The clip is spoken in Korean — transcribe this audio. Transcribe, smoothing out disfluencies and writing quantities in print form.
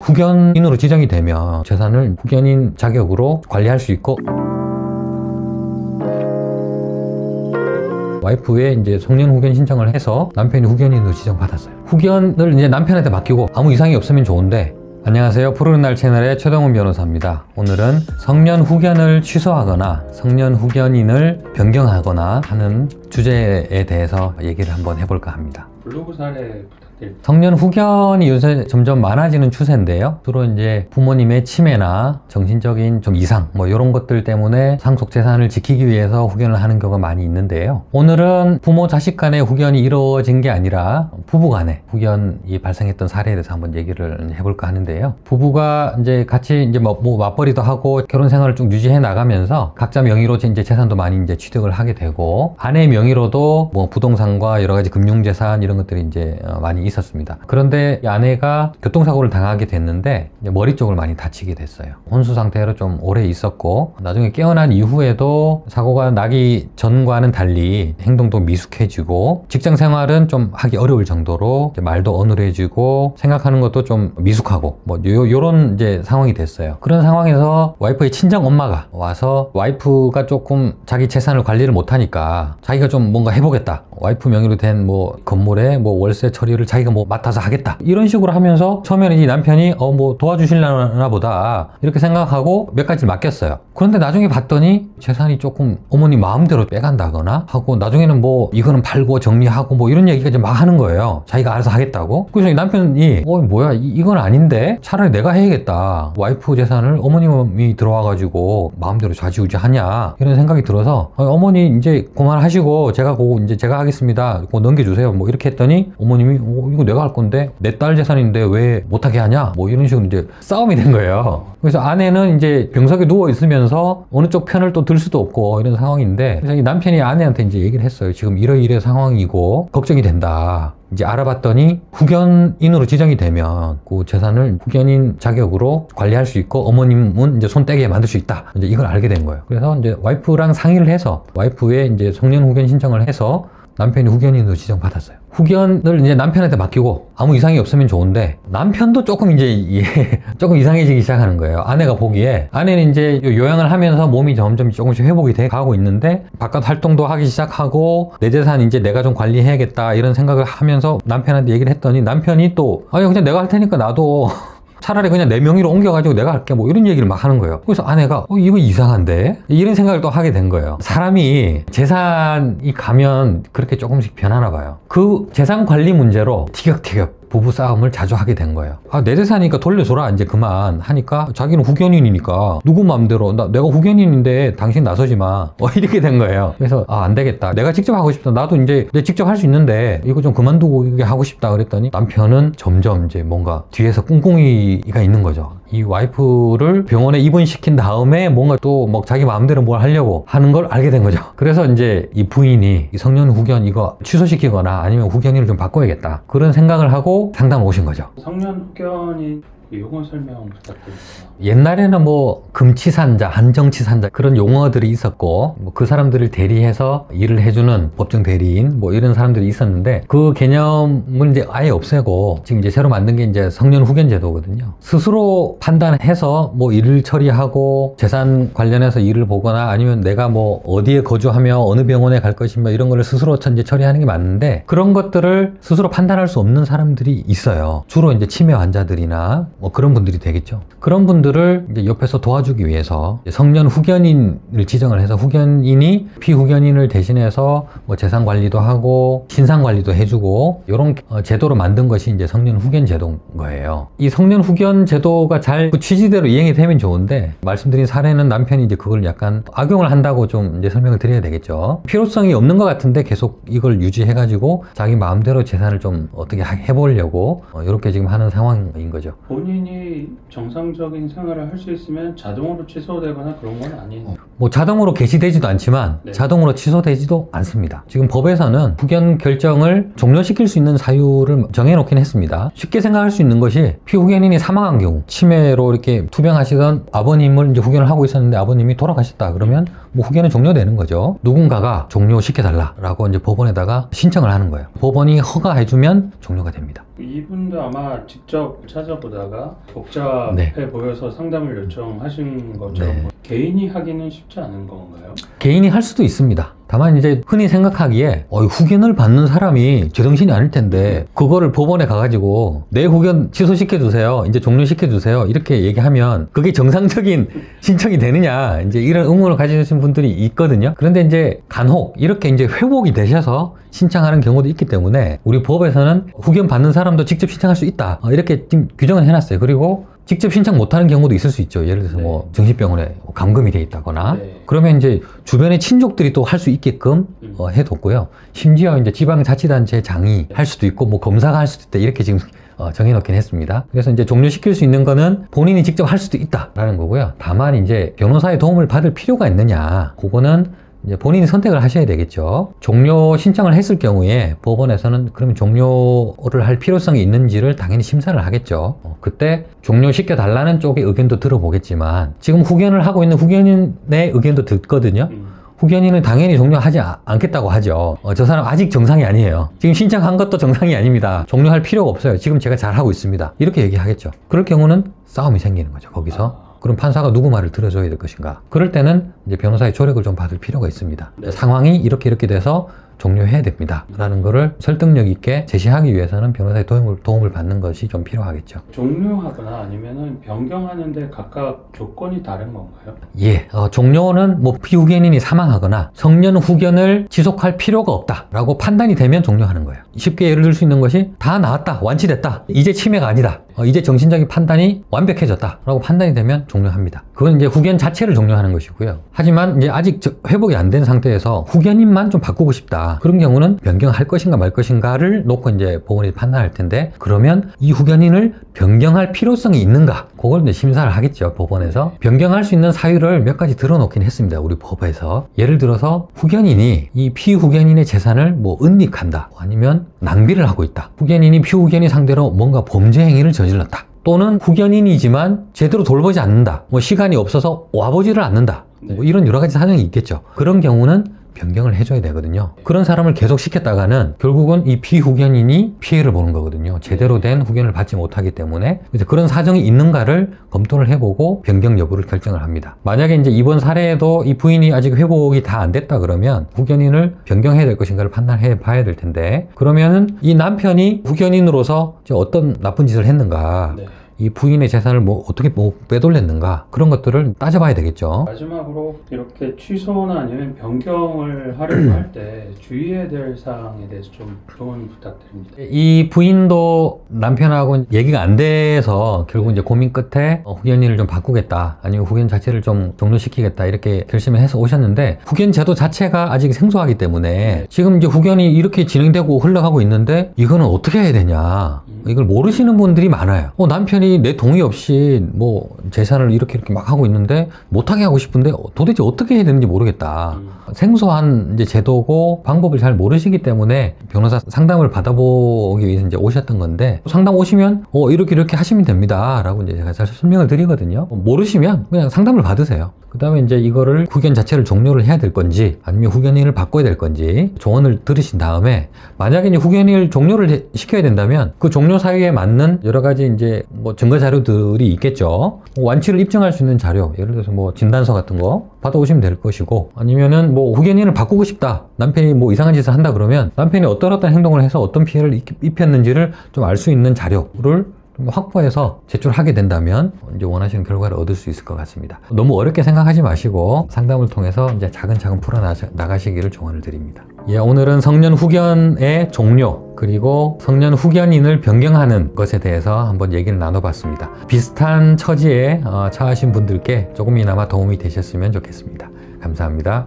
후견인으로 지정이 되면 재산을 후견인 자격으로 관리할 수 있고, 와이프의 이제 성년 후견 신청을 해서 남편이 후견인으로 지정받았어요. 후견을 이제 남편한테 맡기고 아무 이상이 없으면 좋은데, 안녕하세요. 푸르른 날 채널의 최동훈 변호사입니다. 오늘은 성년 후견을 취소하거나 성년 후견인을 변경하거나 하는 주제에 대해서 얘기를 한번 해볼까 합니다. 블로그 사례 부탁드립니다. 성년 후견이 요새 점점 많아지는 추세인데요. 주로 이제 부모님의 치매나 정신적인 좀 이상 이런 것들 때문에 상속 재산을 지키기 위해서 후견을 하는 경우가 많이 있는데요. 오늘은 부모 자식 간의 후견이 이루어진 게 아니라 부부 간의 후견이 발생했던 사례에 대해서 한번 얘기를 해볼까 하는데요. 부부가 이제 같이 이제 맞벌이도 하고 결혼 생활을 쭉 유지해 나가면서 각자 명의로 이제 재산도 많이 이제 취득을 하게 되고, 아내 명의로도 부동산과 여러 가지 금융재산 이런 것들이 이제 많이 있었습니다. 그런데 이 아내가 교통사고를 당하게 됐는데 머리 쪽을 많이 다치게 됐어요. 혼수 상태로 좀 오래 있었고, 나중에 깨어난 이후에도 사고가 나기 전과는 달리 행동도 미숙해지고 직장 생활은 좀 하기 어려울 정도로 말도 어눌해지고 생각하는 것도 좀 미숙하고 요런 이제 상황이 됐어요. 그런 상황에서 와이프의 친정 엄마가 와서 와이프가 조금 자기 재산을 관리를 못하니까 자기가 좀 뭔가 해보겠다, 와이프 명의로 된 건물에 월세 처리를 자기가 맡아서 하겠다, 이런 식으로 하면서 처음에는 이 남편이 도와주실려나 보다 이렇게 생각하고 몇 가지를 맡겼어요. 그런데 나중에 봤더니 재산이 조금 어머니 마음대로 빼간다거나 하고, 나중에는 이거는 팔고 정리하고 이런 얘기가 이제 막 하는 거예요. 자기가 알아서 하겠다고. 그래서 이 남편이 뭐야 이건 아닌데 차라리 내가 해야겠다, 와이프 재산을 어머님이 들어와가지고 마음대로 좌지우지하냐, 이런 생각이 들어서 어머니 이제 그만하시고 제가 하겠습니다, 그거 넘겨주세요 이렇게 했더니 어머님이 이거 내가 할 건데 내 딸 재산인데 왜 못하게 하냐, 이런 식으로 이제 싸움이 된 거예요. 그래서 아내는 이제 병석에 누워 있으면서 어느 쪽 편을 또 들 수도 없고 이런 상황인데, 그래서 이 남편이 아내한테 이제 얘기를 했어요. 지금 이러이러 상황이고 걱정이 된다. 이제 알아봤더니 후견인으로 지정이 되면 그 재산을 후견인 자격으로 관리할 수 있고, 어머님은 이제 손 떼게 만들 수 있다. 이제 이걸 알게 된 거예요. 그래서 이제 와이프랑 상의를 해서 와이프의 이제 성년 후견 신청을 해서 남편이 후견인으로 지정받았어요. 후견을 이제 남편한테 맡기고 아무 이상이 없으면 좋은데, 남편도 조금 이상해지기 시작하는 거예요. 아내가 보기에, 아내는 이제 요양을 하면서 몸이 점점 조금씩 회복이 돼 가고 있는데 바깥 활동도 하기 시작하고 내 재산 이제 내가 좀 관리해야겠다 이런 생각을 하면서 남편한테 얘기를 했더니, 남편이 또 그냥 내가 할 테니까 나도 차라리 그냥 내 명의로 옮겨가지고 내가 할게 이런 얘기를 막 하는 거예요. 그래서 아내가 이거 이상한데, 이런 생각을 또 하게 된 거예요. 사람이 재산이 가면 그렇게 조금씩 변하나 봐요. 그 재산 관리 문제로 티격태격 부부 싸움을 자주 하게 된 거예요. 내 재산이니까 돌려줘라 이제 그만 하니까, 자기는 후견인이니까 누구 마음대로 내가 후견인인데 당신 나서지 마 이렇게 된 거예요. 그래서 안 되겠다, 내가 직접 하고 싶다, 나도 이제 내가 직접 할 수 있는데 이거 좀 그만두고 이게 하고 싶다 그랬더니, 남편은 점점 이제 뭔가 뒤에서 꿍꿍이가 있는 거죠. 이 와이프를 병원에 입원시킨 다음에 뭔가 또 자기 마음대로 뭘 하려고 하는 걸 알게 된 거죠. 그래서 이제 이 부인이 이 성년 후견 이거 취소시키거나 아니면 후견인을 좀 바꿔야겠다, 그런 생각을 하고 상담 오신 거죠. 성년 후견이 용어 설명 부탁드립니다. 옛날에는 금치산자, 한정치산자 그런 용어들이 있었고, 그 사람들을 대리해서 일을 해주는 법정 대리인 이런 사람들이 있었는데, 그 개념을 이제 아예 없애고 지금 이제 새로 만든 게 이제 성년 후견 제도거든요. 스스로 판단해서 일을 처리하고 재산 관련해서 일을 보거나 아니면 내가 어디에 거주하며 어느 병원에 갈 것이며 이런 거를 스스로 이제 처리하는 게 맞는데, 그런 것들을 스스로 판단할 수 없는 사람들이 있어요. 주로 이제 치매 환자들이나 그런 분들이 되겠죠. 그런 분들을 이제 옆에서 도와주기 위해서 성년 후견인을 지정을 해서 후견인이 피후견인을 대신해서 재산 관리도 하고 신상 관리도 해주고 이런 제도로 만든 것이 이제 성년 후견 제도인 거예요. 이 성년 후견 제도가 잘 그 취지대로 이행이 되면 좋은데, 말씀드린 사례는 남편이 이제 그걸 약간 악용을 한다고 좀 이제 설명을 드려야 되겠죠. 필요성이 없는 것 같은데 계속 이걸 유지해가지고 자기 마음대로 재산을 좀 어떻게 해보려고 이렇게 지금 하는 상황인 거죠. 본인이 정상적인 생활을 할 수 있으면 자동으로 취소되거나 그런 건 아니에요. 자동으로 개시되지도 않지만 자동으로 취소되지도 않습니다. 지금 법에서는 후견 결정을 종료시킬 수 있는 사유를 정해놓긴 했습니다. 쉽게 생각할 수 있는 것이, 피후견인이 사망한 경우, 치매로 이렇게 투병하시던 아버님을 이제 후견을 하고 있었는데 아버님이 돌아가셨다 그러면 뭐 후견은 종료되는 거죠. 누군가가 종료시켜달라라고 이제 법원에다가 신청을 하는 거예요. 법원이 허가해주면 종료가 됩니다. 이분도 아마 직접 찾아보다가 복잡해 보여서 상담을 요청하신 것처럼 네. 개인이 하기는 쉽지 않은 건가요? 개인이 할 수도 있습니다. 다만 이제 흔히 생각하기에 후견을 받는 사람이 제정신이 아닐 텐데 그거를 법원에 가가지고 내 후견 취소시켜 주세요, 이제 종료시켜 주세요 이렇게 얘기하면 그게 정상적인 신청이 되느냐, 이제 이런 의문을 가지신 분들이 있거든요. 그런데 이제 간혹 이렇게 이제 회복이 되셔서 신청하는 경우도 있기 때문에 우리 법에서는 후견 받는 사람도 직접 신청할 수 있다, 이렇게 지금 규정을 해놨어요. 그리고 직접 신청 못하는 경우도 있을 수 있죠. 예를 들어서 뭐 정신병원에 감금이 돼 있다거나 그러면 이제 주변의 친족들이 또 할 수 있게끔 해뒀고요. 심지어 이제 지방자치단체장이 할 수도 있고 뭐 검사가 할 수도 있다, 이렇게 지금 정해놓긴 했습니다. 그래서 이제 종료시킬 수 있는 거는 본인이 직접 할 수도 있다라는 거고요. 다만 이제 변호사의 도움을 받을 필요가 있느냐, 그거는 이제 본인이 선택을 하셔야 되겠죠. 종료 신청을 했을 경우에 법원에서는 그러면 종료를 할 필요성이 있는지를 당연히 심사를 하겠죠. 그때 종료시켜 달라는 쪽의 의견도 들어보겠지만 지금 후견을 하고 있는 후견인의 의견도 듣거든요. 후견인은 당연히 종료하지 않겠다고 하죠. 저 사람 아직 정상이 아니에요. 지금 신청한 것도 정상이 아닙니다. 종료할 필요가 없어요. 지금 제가 잘하고 있습니다. 이렇게 얘기하겠죠. 그럴 경우는 싸움이 생기는 거죠. 거기서. 그럼 판사가 누구 말을 들어줘야 될 것인가? 그럴 때는 이제 변호사의 조력을 좀 받을 필요가 있습니다. 상황이 이렇게 돼서 종료해야 됩니다 라는 거를 설득력 있게 제시하기 위해서는 변호사의 도움을 받는 것이 좀 필요하겠죠. 종료하거나 아니면은 변경하는데 각각 조건이 다른 건가요? 예, 종료는 뭐 피후견인이 사망하거나 성년 후견을 지속할 필요가 없다 라고 판단이 되면 종료하는 거예요. 쉽게 예를 들 수 있는 것이 다 나았다, 완치됐다, 이제 치매가 아니다, 이제 정신적인 판단이 완벽해졌다 라고 판단이 되면 종료합니다. 그건 이제 후견 자체를 종료하는 것이고요. 하지만 이제 아직 회복이 안 된 상태에서 후견인만 좀 바꾸고 싶다, 그런 경우는 변경할 것인가 말 것인가를 놓고 이제 법원이 판단할 텐데, 그러면 이 후견인을 변경할 필요성이 있는가, 그걸 이제 심사를 하겠죠. 법원에서 변경할 수 있는 사유를 몇 가지 들어놓긴 했습니다. 우리 법에서. 예를 들어서 후견인이 이 피후견인의 재산을 뭐 은닉한다, 아니면 낭비를 하고 있다, 후견인이 피후견인 상대로 뭔가 범죄 행위를 저질렀다, 또는 후견인이지만 제대로 돌보지 않는다, 뭐 시간이 없어서 와보지를 않는다, 뭐 이런 여러 가지 사정이 있겠죠. 그런 경우는 변경을 해줘야 되거든요. 그런 사람을 계속 시켰다가는 결국은 이 피후견인이 피해를 보는 거거든요. 제대로 된 후견을 받지 못하기 때문에. 그래서 그런 사정이 있는가를 검토를 해보고 변경 여부를 결정을 합니다. 만약에 이제 이번 사례에도 이 부인이 아직 회복이 다 안 됐다 그러면 후견인을 변경해야 될 것인가를 판단해 봐야 될 텐데, 그러면은 이 남편이 후견인으로서 어떤 나쁜 짓을 했는가, 이 부인의 재산을 뭐 어떻게 빼돌렸는가, 그런 것들을 따져봐야 되겠죠. 마지막으로 이렇게 취소나 아니면 변경을 하려고 할 때 주의해야 될 사항에 대해서 좀 조언 부탁드립니다. 이 부인도 남편하고 얘기가 안 돼서 결국 이제 고민 끝에 후견인을 좀 바꾸겠다, 아니면 후견 자체를 좀 종료시키겠다, 이렇게 결심을 해서 오셨는데, 후견 제도 자체가 아직 생소하기 때문에 지금 이제 후견이 이렇게 진행되고 흘러가고 있는데 이거는 어떻게 해야 되냐, 이걸 모르시는 분들이 많아요. 남편이 내 동의 없이 뭐 재산을 이렇게 막 하고 있는데 못하게 하고 싶은데 도대체 어떻게 해야 되는지 모르겠다. 생소한 이제 제도고 방법을 잘 모르시기 때문에 변호사 상담을 받아보기 위해서 이제 오셨던 건데, 상담 오시면 이렇게 하시면 됩니다 라고 이제 제가 사실 설명을 드리거든요. 모르시면 그냥 상담을 받으세요. 그 다음에 이제 이거를 후견 자체를 종료를 해야 될 건지 아니면 후견인을 바꿔야 될 건지 조언을 들으신 다음에, 만약에 이제 후견인을 종료를 시켜야 된다면 그 종료 사유에 맞는 여러 가지 이제 뭐 증거 자료들이 있겠죠. 완치를 입증할 수 있는 자료, 예를 들어서 뭐 진단서 같은 거 받아오시면 될 것이고, 아니면은 뭐 후견인을 바꾸고 싶다, 남편이 뭐 이상한 짓을 한다 그러면 남편이 어떤 행동을 해서 어떤 피해를 입혔는지를 좀 알 수 있는 자료를 확보해서 제출하게 된다면 이제 원하시는 결과를 얻을 수 있을 것 같습니다. 너무 어렵게 생각하지 마시고 상담을 통해서 이제 차근차근 풀어나가시기를 조언을 드립니다. 오늘은 성년 후견의 종료, 그리고 성년 후견인을 변경하는 것에 대해서 한번 얘기를 나눠봤습니다. 비슷한 처지에 처하신 분들께 조금이나마 도움이 되셨으면 좋겠습니다. 감사합니다.